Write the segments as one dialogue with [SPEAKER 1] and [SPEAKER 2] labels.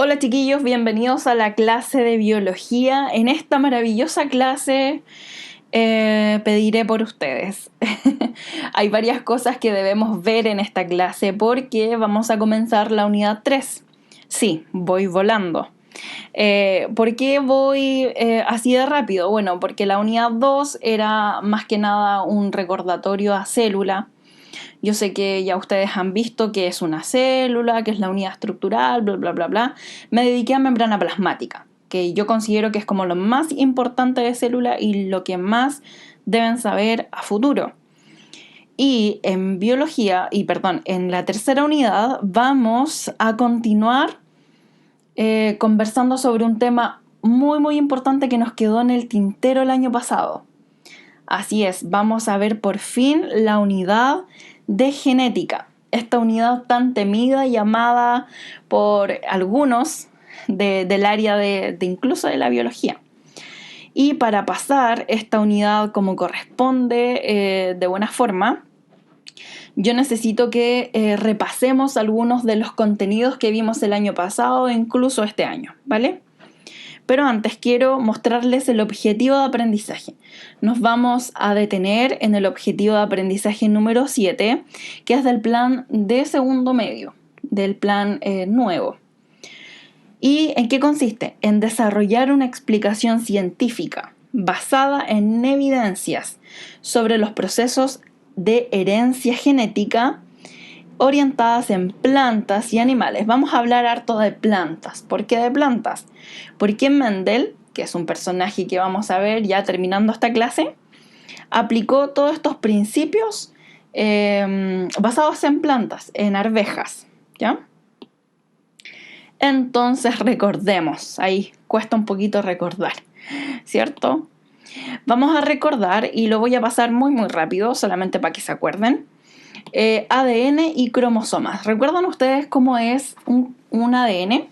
[SPEAKER 1] Hola chiquillos, bienvenidos a la clase de biología. En esta maravillosa clase pediré por ustedes. Hay varias cosas que debemos ver en esta clase porque vamos a comenzar la unidad 3. Sí, voy volando. ¿Por qué voy así de rápido? Bueno, porque la unidad 2 era más que nada un recordatorio a célula. Yo sé que ya ustedes han visto qué es una célula, qué es la unidad estructural, bla, bla, bla, bla. Me dediqué a membrana plasmática, que yo considero que es como lo más importante de célula y lo que más deben saber a futuro. Y en biología, en la tercera unidad vamos a continuar conversando sobre un tema muy, muy importante que nos quedó en el tintero el año pasado. Así es, vamos a ver por fin la unidad de genética, esta unidad tan temida y amada por algunos del área de incluso de la biología. Y para pasar esta unidad como corresponde de buena forma, yo necesito que repasemos algunos de los contenidos que vimos el año pasado e incluso este año, ¿vale? Pero antes quiero mostrarles el objetivo de aprendizaje. Nos vamos a detener en el objetivo de aprendizaje número 7, que es del plan de segundo medio, del plan nuevo. ¿Y en qué consiste? En desarrollar una explicación científica basada en evidencias sobre los procesos de herencia genética orientadas en plantas y animales. Vamos a hablar harto de plantas. ¿Por qué de plantas? Porque Mendel, que es un personaje que vamos a ver ya terminando esta clase, aplicó todos estos principios basados en plantas, en arvejas, ¿ya? Entonces recordemos, ahí cuesta un poquito recordar, ¿cierto? Vamos a recordar y lo voy a pasar muy muy rápido, solamente para que se acuerden. ADN y cromosomas. ¿Recuerdan ustedes cómo es un ADN?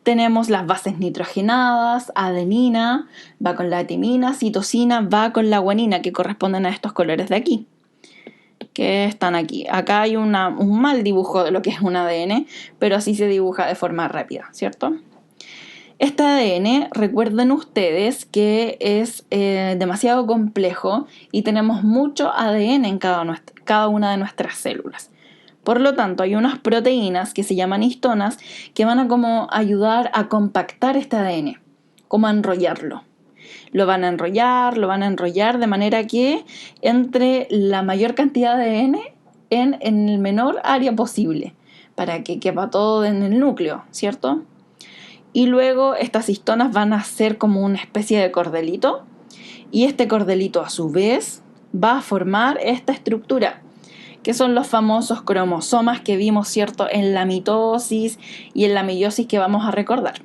[SPEAKER 1] Tenemos las bases nitrogenadas, adenina, va con la timina, citosina, va con la guanina, que corresponden a estos colores de aquí, que están aquí. Acá hay un mal dibujo de lo que es un ADN, pero así se dibuja de forma rápida, ¿cierto? Este ADN, recuerden ustedes que es demasiado complejo y tenemos mucho ADN en cada una de nuestras células. Por lo tanto, hay unas proteínas que se llaman histonas que van a como ayudar a compactar este ADN, como a enrollarlo. Lo van a enrollar de manera que entre la mayor cantidad de ADN en el menor área posible, para que quepa todo en el núcleo, ¿cierto? Y luego estas histonas van a ser como una especie de cordelito y este cordelito a su vez va a formar esta estructura que son los famosos cromosomas que vimos, ¿cierto?, en la mitosis y en la meiosis que vamos a recordar.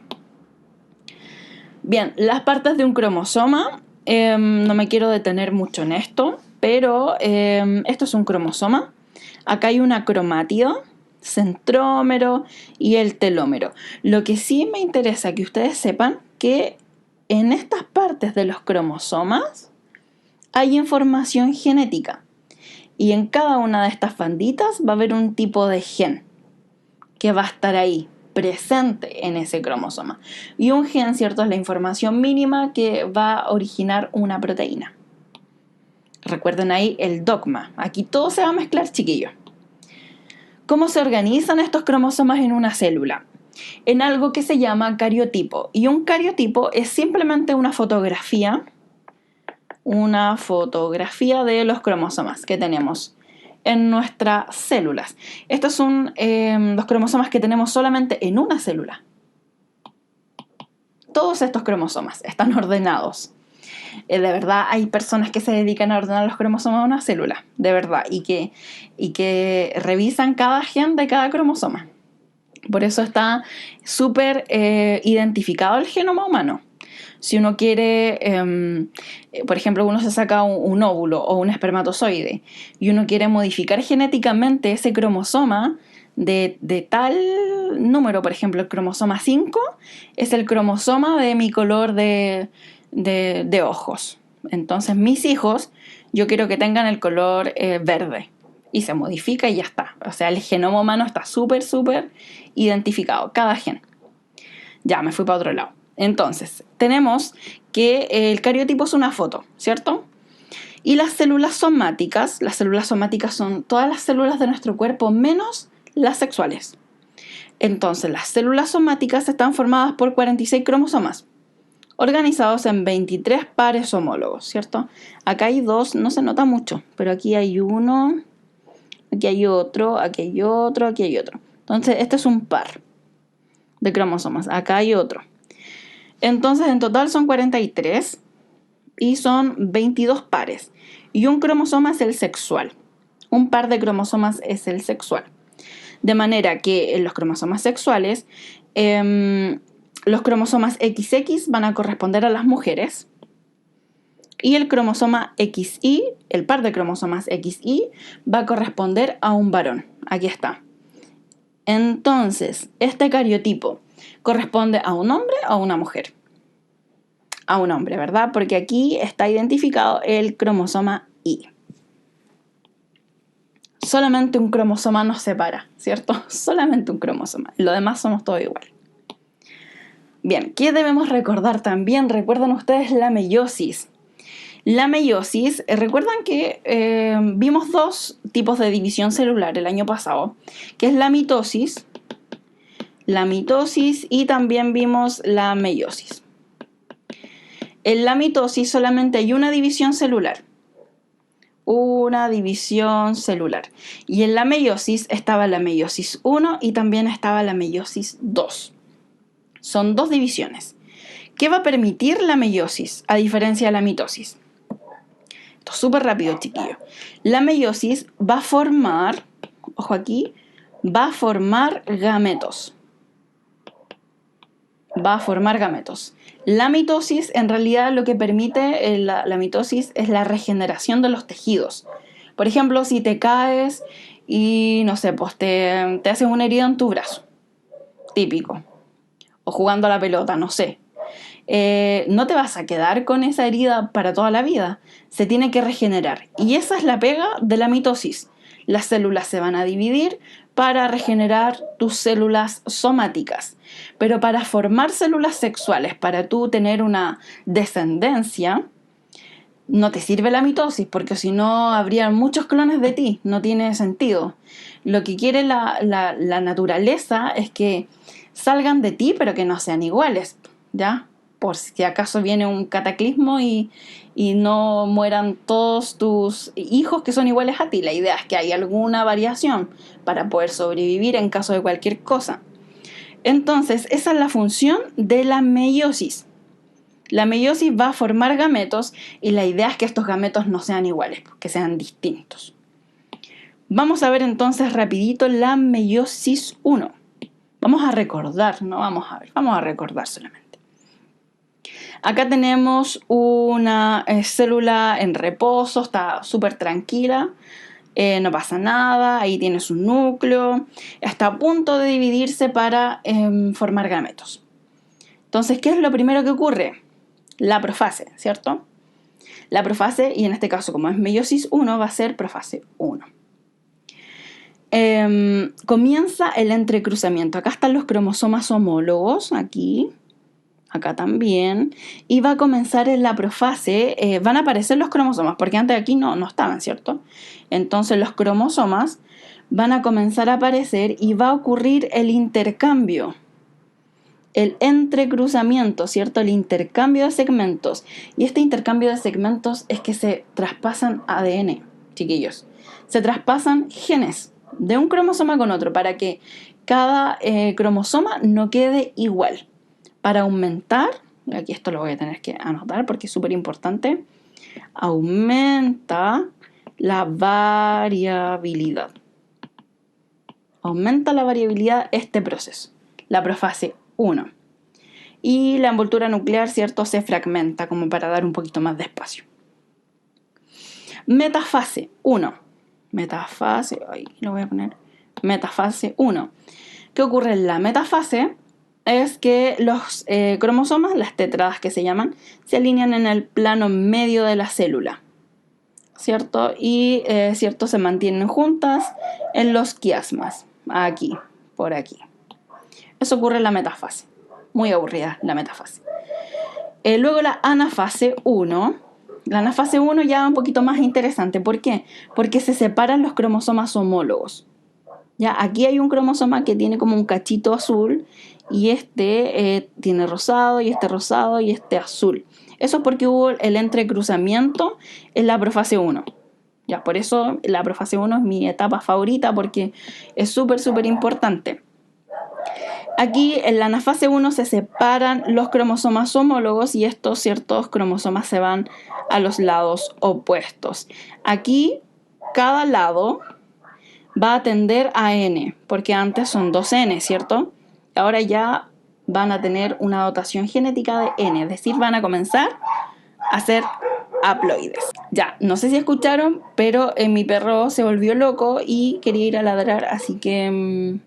[SPEAKER 1] Bien, las partes de un cromosoma, no me quiero detener mucho en esto, pero esto es un cromosoma. Acá hay una cromátida, centrómero y el telómero. Lo que sí me interesa que ustedes sepan que en estas partes de los cromosomas hay información genética y en cada una de estas banditas va a haber un tipo de gen que va a estar ahí presente en ese cromosoma. Y un gen, ¿cierto?, es la información mínima que va a originar una proteína. Recuerden ahí el dogma. Aquí todo se va a mezclar, chiquillos. ¿Cómo se organizan estos cromosomas en una célula? En algo que se llama cariotipo. Y un cariotipo es simplemente una fotografía de los cromosomas que tenemos en nuestras células. Estos son los cromosomas que tenemos solamente en una célula. Todos estos cromosomas están ordenados. De verdad hay personas que se dedican a ordenar los cromosomas de una célula, de verdad, y que revisan cada gen de cada cromosoma. Por eso está súper identificado el genoma humano. Si uno quiere, por ejemplo, uno se saca un óvulo o un espermatozoide y uno quiere modificar genéticamente ese cromosoma de tal número, por ejemplo, el cromosoma 5 es el cromosoma de mi color de ojos. Entonces, mis hijos, yo quiero que tengan el color verde. Y se modifica y ya está. O sea, el genoma humano está súper, súper identificado, cada gen. Ya, me fui para otro lado. Entonces, tenemos que el cariotipo es una foto, ¿cierto? Y las células somáticas son todas las células de nuestro cuerpo menos las sexuales. Entonces, las células somáticas están formadas por 46 cromosomas, organizados en 23 pares homólogos, ¿cierto? Acá hay dos, no se nota mucho, pero aquí hay uno, aquí hay otro, aquí hay otro, aquí hay otro. Entonces, este es un par de cromosomas. Acá hay otro. Entonces, en total son 43 y son 22 pares. Y un cromosoma es el sexual. Un par de cromosomas es el sexual. De manera que en los cromosomas sexuales, los cromosomas XX van a corresponder a las mujeres. Y el cromosoma XY, el par de cromosomas XY, va a corresponder a un varón. Aquí está. Entonces, este cariotipo corresponde a un hombre o a una mujer. A un hombre, ¿verdad? Porque aquí está identificado el cromosoma Y. Solamente un cromosoma nos separa, ¿cierto? Solamente un cromosoma. Lo demás somos todos igual. Bien, ¿qué debemos recordar también? ¿Recuerdan ustedes la meiosis? La meiosis, recuerdan que vimos dos tipos de división celular el año pasado, que es la mitosis y también vimos la meiosis. En la mitosis solamente hay una división celular. Una división celular. Y en la meiosis estaba la meiosis 1 y también estaba la meiosis 2. Son dos divisiones. ¿Qué va a permitir la meiosis a diferencia de la mitosis? Esto es súper rápido, chiquillos. La meiosis va a formar, ojo aquí, va a formar gametos. Va a formar gametos. La mitosis, en realidad, lo que permite la mitosis es la regeneración de los tejidos. Por ejemplo, si te caes y, no sé, pues te haces una herida en tu brazo, típico, o jugando a la pelota, no sé. No te vas a quedar con esa herida para toda la vida. Se tiene que regenerar. Y esa es la pega de la mitosis. Las células se van a dividir para regenerar tus células somáticas. Pero para formar células sexuales, para tú tener una descendencia, no te sirve la mitosis, porque si no habría muchos clones de ti. No tiene sentido. Lo que quiere la naturaleza es que salgan de ti, pero que no sean iguales, ¿ya? Por si acaso viene un cataclismo y no mueran todos tus hijos que son iguales a ti. La idea es que haya alguna variación para poder sobrevivir en caso de cualquier cosa. Entonces, esa es la función de la meiosis. La meiosis va a formar gametos y la idea es que estos gametos no sean iguales, que sean distintos. Vamos a ver entonces rapidito la meiosis 1. Vamos a recordar, no vamos a ver, vamos a recordar solamente. Acá tenemos una célula en reposo, está súper tranquila, no pasa nada, ahí tienes un núcleo, está a punto de dividirse para formar gametos. Entonces, ¿qué es lo primero que ocurre? La profase, ¿cierto? La profase, y en este caso como es meiosis 1, va a ser profase 1. Comienza el entrecruzamiento. Acá están los cromosomas homólogos, aquí, acá también, y va a comenzar en la profase, van a aparecer los cromosomas, porque antes aquí no estaban, ¿cierto? Entonces los cromosomas van a comenzar a aparecer y va a ocurrir el intercambio, el entrecruzamiento, ¿cierto? El intercambio de segmentos. Y este intercambio de segmentos es que se traspasan ADN, chiquillos. Se traspasan genes de un cromosoma con otro para que cada cromosoma no quede igual. Para aumentar, aquí esto lo voy a tener que anotar porque es súper importante, aumenta la variabilidad. Aumenta la variabilidad este proceso, la profase 1. Y la envoltura nuclear, ¿cierto?, se fragmenta como para dar un poquito más de espacio. Metafase 1. Metafase, ahí lo voy a poner. Metafase 1. ¿Qué ocurre en la metafase? Es que los cromosomas, las tétradas que se llaman, se alinean en el plano medio de la célula, ¿cierto? Y, ¿cierto?, se mantienen juntas en los quiasmas, aquí, por aquí. Eso ocurre en la metafase. muy aburrida la metafase. Luego la anafase 1. La anafase 1 ya un poquito más interesante. ¿Por qué? Porque se separan los cromosomas homólogos. Ya, aquí hay un cromosoma que tiene como un cachito azul y este tiene rosado y este azul. Eso es porque hubo el entrecruzamiento en la profase 1. Ya, por eso la profase 1 es mi etapa favorita porque es súper, súper importante. Aquí en la anafase 1 se separan los cromosomas homólogos y estos ciertos cromosomas se van a los lados opuestos. Aquí cada lado va a tender a N, porque antes son 2N, ¿cierto? Ahora ya van a tener una dotación genética de N, es decir, van a comenzar a ser haploides. Ya, no sé si escucharon, pero mi perro se volvió loco y quería ir a ladrar, así que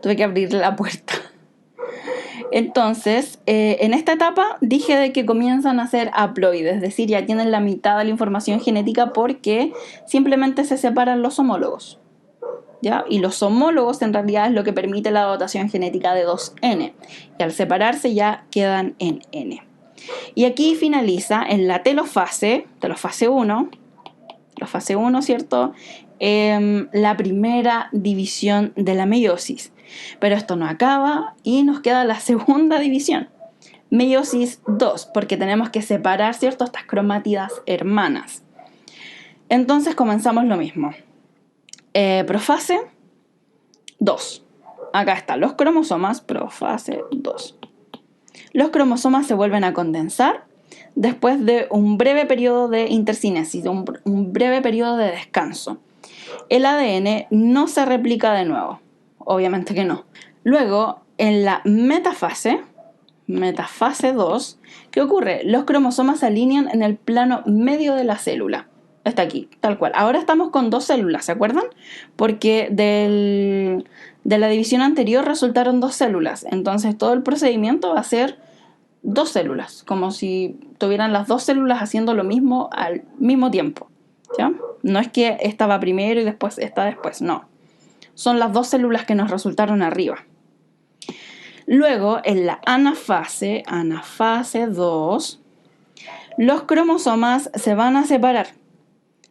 [SPEAKER 1] tuve que abrirle la puerta. Entonces, en esta etapa dije de que comienzan a ser haploides, es decir, ya tienen la mitad de la información genética porque simplemente se separan los homólogos. ¿Ya? Y los homólogos en realidad es lo que permite la dotación genética de 2N. Y al separarse ya quedan en N. Y aquí finaliza en la telofase 1, ¿cierto? La primera división de la meiosis. Pero esto no acaba y nos queda la segunda división, meiosis 2, porque tenemos que separar, ¿cierto?, estas cromátidas hermanas. Entonces comenzamos lo mismo. Profase 2. Acá están los cromosomas, profase 2. Los cromosomas se vuelven a condensar después de un breve periodo de intercinesis, un breve periodo de descanso. El ADN no se replica de nuevo, obviamente que no. Luego, en la metafase 2, ¿qué ocurre? Los cromosomas se alinean en el plano medio de la célula. Está aquí, tal cual. Ahora estamos con 2 células, ¿se acuerdan? Porque de la división anterior resultaron 2 células. Entonces todo el procedimiento va a ser 2 células, como si tuvieran las 2 células haciendo lo mismo al mismo tiempo. ¿Ya? No es que esta va primero y después esta después, no. Son las 2 células que nos resultaron arriba. Luego, en la anafase 2, los cromosomas se van a separar.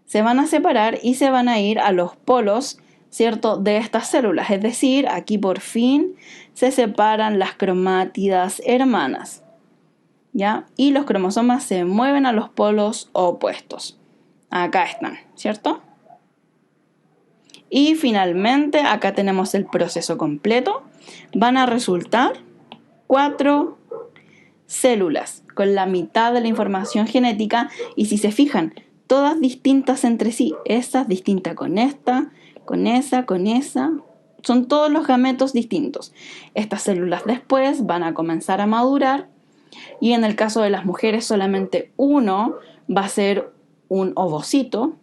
[SPEAKER 1] Se van a separar y se van a ir a los polos, ¿cierto?, de estas células. Es decir, aquí por fin se separan las cromátidas hermanas, ¿ya? Y los cromosomas se mueven a los polos opuestos. Acá están, ¿cierto? Y finalmente, acá tenemos el proceso completo. Van a resultar 4 células con la mitad de la información genética y si se fijan, todas distintas entre sí. Esta es distinta con esta, con esa, con esa. Son todos los gametos distintos. Estas células después van a comenzar a madurar y en el caso de las mujeres solamente uno va a ser un ovocito,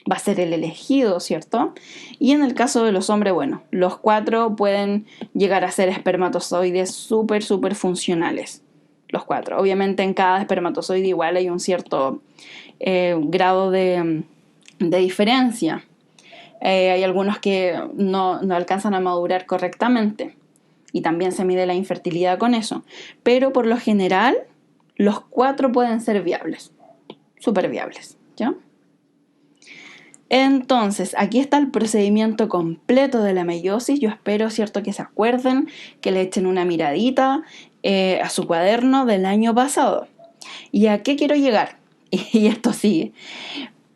[SPEAKER 1] va a ser el elegido, ¿cierto? Y en el caso de los hombres, bueno, los 4 pueden llegar a ser espermatozoides súper, súper funcionales. Los 4. Obviamente en cada espermatozoide igual hay un cierto grado de diferencia. Hay algunos que no alcanzan a madurar correctamente y también se mide la infertilidad con eso. Pero por lo general, los 4 pueden ser viables, súper viables, ¿ya? Entonces, aquí está el procedimiento completo de la meiosis. Yo espero, ¿cierto?, que se acuerden, que le echen una miradita a su cuaderno del año pasado. ¿Y a qué quiero llegar? Y esto sigue.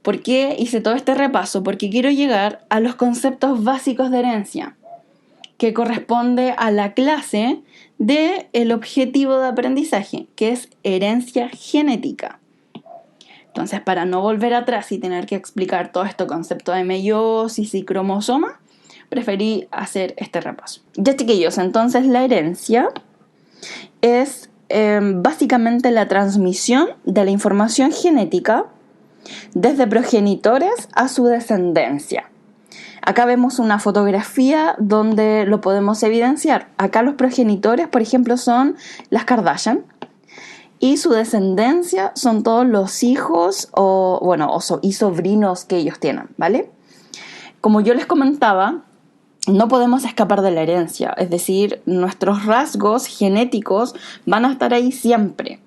[SPEAKER 1] ¿Por qué hice todo este repaso? Porque quiero llegar a los conceptos básicos de herencia, que corresponde a la clase del objetivo de aprendizaje, que es herencia genética. Entonces, para no volver atrás y tener que explicar todo este concepto de meiosis y cromosoma, preferí hacer este repaso. Ya, chiquillos, entonces la herencia es básicamente la transmisión de la información genética desde progenitores a su descendencia. Acá vemos una fotografía donde lo podemos evidenciar. Acá los progenitores, por ejemplo, son las Kardashian y su descendencia son todos los hijos y sobrinos que ellos tienen, ¿vale? Como yo les comentaba, no podemos escapar de la herencia, es decir, nuestros rasgos genéticos van a estar ahí siempre,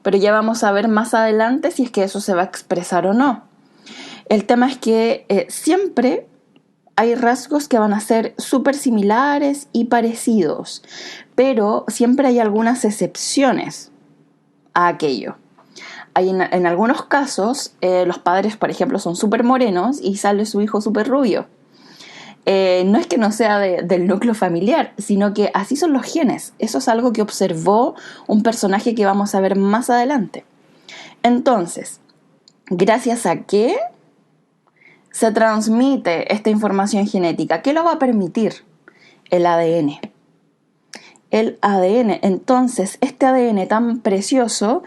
[SPEAKER 1] pero ya vamos a ver más adelante si es que eso se va a expresar o no. El tema es que siempre hay rasgos que van a ser súper similares y parecidos, pero siempre hay algunas excepciones a aquello. En algunos casos, los padres, por ejemplo, son súper morenos y sale su hijo súper rubio. No es que no sea del núcleo familiar, sino que así son los genes. Eso es algo que observó un personaje que vamos a ver más adelante. Entonces, ¿gracias a qué se transmite esta información genética? ¿Qué lo va a permitir? El ADN. El ADN. Entonces, este ADN tan precioso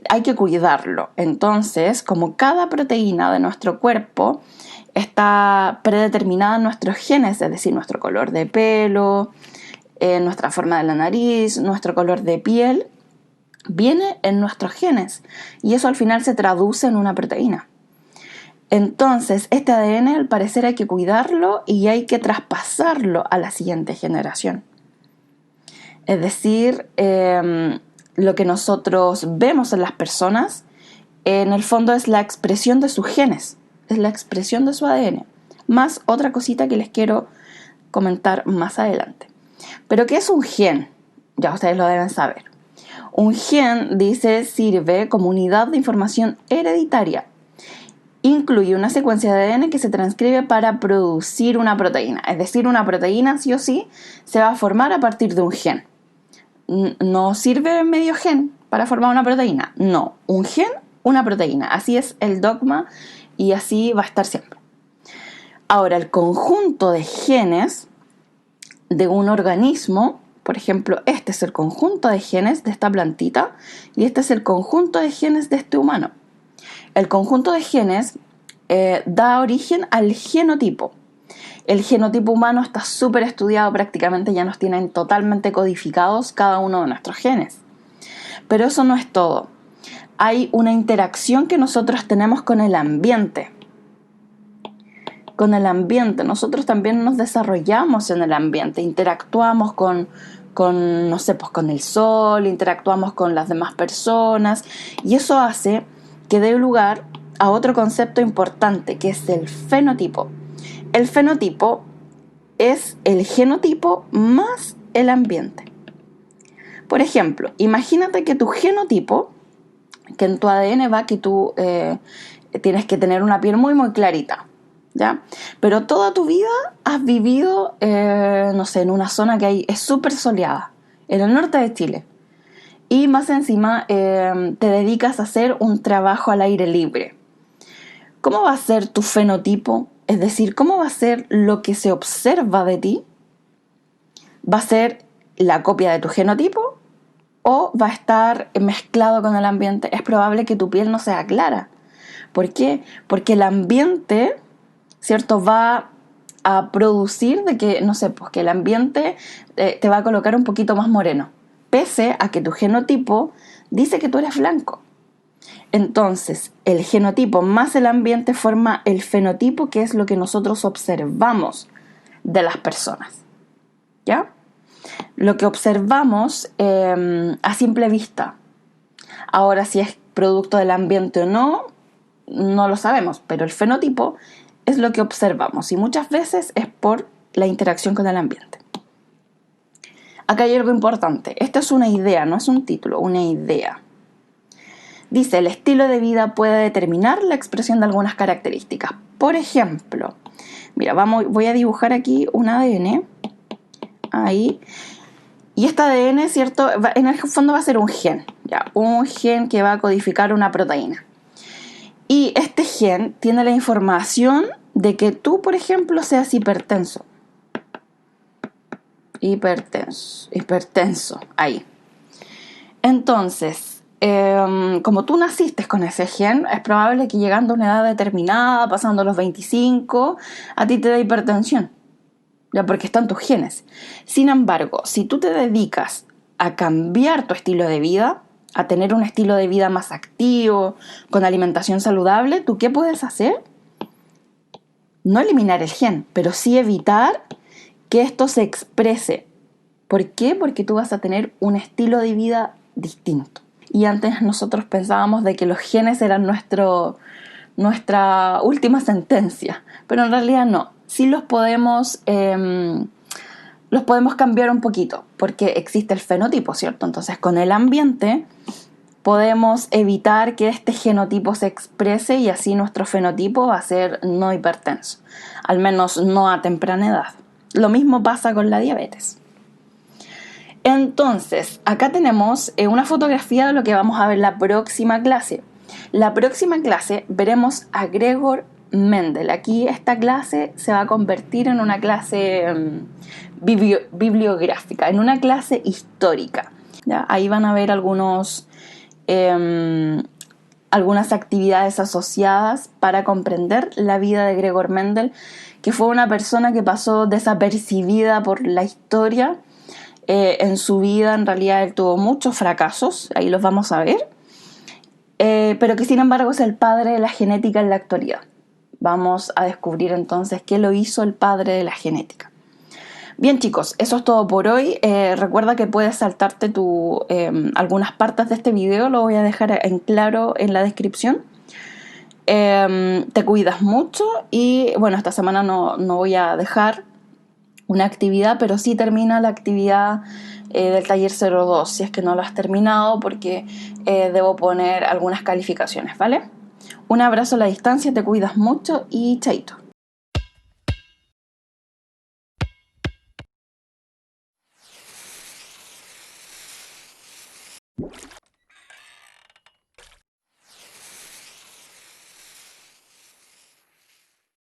[SPEAKER 1] hay que cuidarlo. Entonces, como cada proteína de nuestro cuerpo está predeterminada en nuestros genes, es decir, nuestro color de pelo, nuestra forma de la nariz, nuestro color de piel, viene en nuestros genes y eso al final se traduce en una proteína. Entonces, este ADN al parecer hay que cuidarlo y hay que traspasarlo a la siguiente generación. Es decir, lo que nosotros vemos en las personas, en el fondo es la expresión de sus genes, es la expresión de su ADN, más otra cosita que les quiero comentar más adelante. Pero ¿qué es un gen? Ya ustedes lo deben saber. Un gen, dice, sirve como unidad de información hereditaria. Incluye una secuencia de ADN que se transcribe para producir una proteína. Es decir, una proteína sí o sí se va a formar a partir de un gen. No sirve medio gen para formar una proteína. No, un gen, una proteína. Así es el dogma y así va a estar siempre. Ahora, el conjunto de genes de un organismo, por ejemplo, este es el conjunto de genes de esta plantita y este es el conjunto de genes de este humano. El conjunto de genes da origen al genotipo. El genotipo humano está súper estudiado, prácticamente ya nos tienen totalmente codificados cada uno de nuestros genes. Pero eso no es todo. Hay una interacción que nosotros tenemos con el ambiente. Con el ambiente, nosotros también nos desarrollamos en el ambiente, interactuamos con no sé, pues con el sol, interactuamos con las demás personas y eso hace que dé lugar a otro concepto importante que es el fenotipo. El fenotipo es el genotipo más el ambiente. Por ejemplo, imagínate que tu genotipo, que en tu ADN va que tú tienes que tener una piel muy muy clarita, ¿ya? Pero toda tu vida has vivido, no sé, en una zona que es súper soleada, en el norte de Chile. Y más encima te dedicas a hacer un trabajo al aire libre. ¿Cómo va a ser tu fenotipo? Es decir, ¿cómo va a ser lo que se observa de ti? ¿Va a ser la copia de tu genotipo? ¿O va a estar mezclado con el ambiente? Es probable que tu piel no sea clara. ¿Por qué? Porque el ambiente, ¿cierto?, va a producir de que, no sé, pues que el ambiente te va a colocar un poquito más moreno, pese a que tu genotipo dice que tú eres blanco. Entonces, el genotipo más el ambiente forma el fenotipo, que es lo que nosotros observamos de las personas, ¿ya? Lo que observamos a simple vista. Ahora, si es producto del ambiente o no, no lo sabemos, pero el fenotipo es lo que observamos y muchas veces es por la interacción con el ambiente. Acá hay algo importante. Esta es una idea, no es un título, una idea. Dice, el estilo de vida puede determinar la expresión de algunas características. Por ejemplo, mira, voy a dibujar aquí un ADN. Ahí. Y este ADN, ¿cierto? En el fondo va a ser un gen. ¿Ya? Un gen que va a codificar una proteína. Y este gen tiene la información de que tú, por ejemplo, seas hipertenso. Hipertenso. Ahí. Entonces, como tú naciste con ese gen, es probable que llegando a una edad determinada, pasando los 25, a ti te da hipertensión, ya porque están tus genes. Sin embargo, si tú te dedicas a cambiar tu estilo de vida, a tener un estilo de vida más activo, con alimentación saludable, ¿tú qué puedes hacer? No eliminar el gen, pero sí evitar que esto se exprese. ¿Por qué? Porque tú vas a tener un estilo de vida distinto. Y antes nosotros pensábamos de que los genes eran nuestra última sentencia, pero en realidad no. Sí los podemos cambiar un poquito, porque existe el fenotipo, ¿cierto? Entonces, con el ambiente podemos evitar que este genotipo se exprese y así nuestro fenotipo va a ser no hipertenso, al menos no a temprana edad. Lo mismo pasa con la diabetes. Entonces, acá tenemos una fotografía de lo que vamos a ver la próxima clase. La próxima clase veremos a Gregor Mendel. Aquí esta clase se va a convertir en una clase bibliográfica, en una clase histórica. ¿Ya? Ahí van a ver algunas actividades asociadas para comprender la vida de Gregor Mendel, que fue una persona que pasó desapercibida por la historia. En su vida en realidad él tuvo muchos fracasos, ahí los vamos a ver, pero que sin embargo es el padre de la genética en la actualidad. Vamos a descubrir entonces qué lo hizo el padre de la genética. Bien chicos, eso es todo por hoy. Recuerda que puedes saltarte algunas partes de este video, lo voy a dejar en claro en la descripción. Te cuidas mucho y bueno, esta semana no voy a dejar una actividad, pero sí termina la actividad del taller 02, si es que no lo has terminado, porque debo poner algunas calificaciones, ¿vale? Un abrazo a la distancia, te cuidas mucho y chaito.